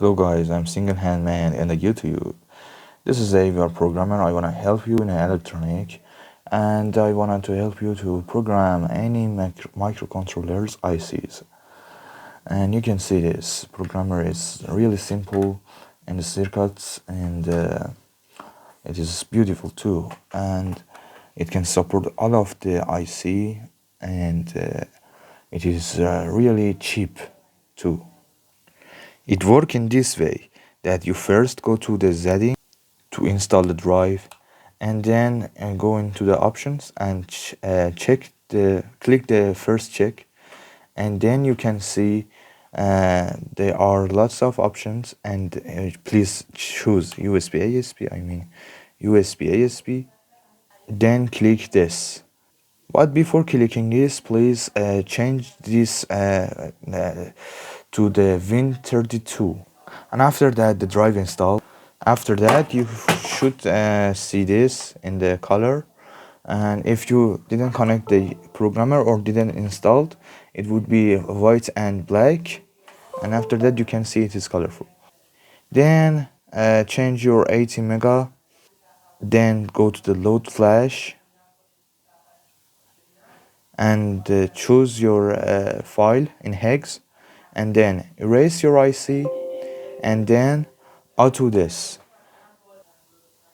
Hello guys, I'm Single Hand Man in the YouTube. This is a VR programmer. I wanna help you in electronic, and I wanted to help you to program any microcontrollers ICs. And you can see this programmer is really simple in the circuits, and it is beautiful too. And it can support all of the IC, and it is really cheap too. It works in this way that you first go to the setting to install the drive, and then go into the options and click the first check, and then you can see there are lots of options, and please choose USB ASP, I mean USB ASP, then click this. But before clicking this, please change this to the Win32. And after that, the drive install. After that, you should see this in the color. And if you didn't connect the programmer or didn't install, it would be white and black. And after that, you can see it is colorful. Then change your 80 mega. Then go to the load flash and choose your file in hex, and then erase your IC, and then auto this.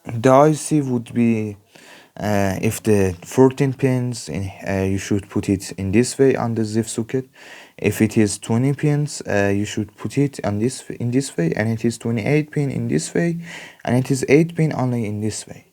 The IC would be if the 14 pins you should put it in this way on the ZIF socket. If it is 20 pins, you should put it on in this way, and it is 28 pin in this way, and it is 8 pin only in this way.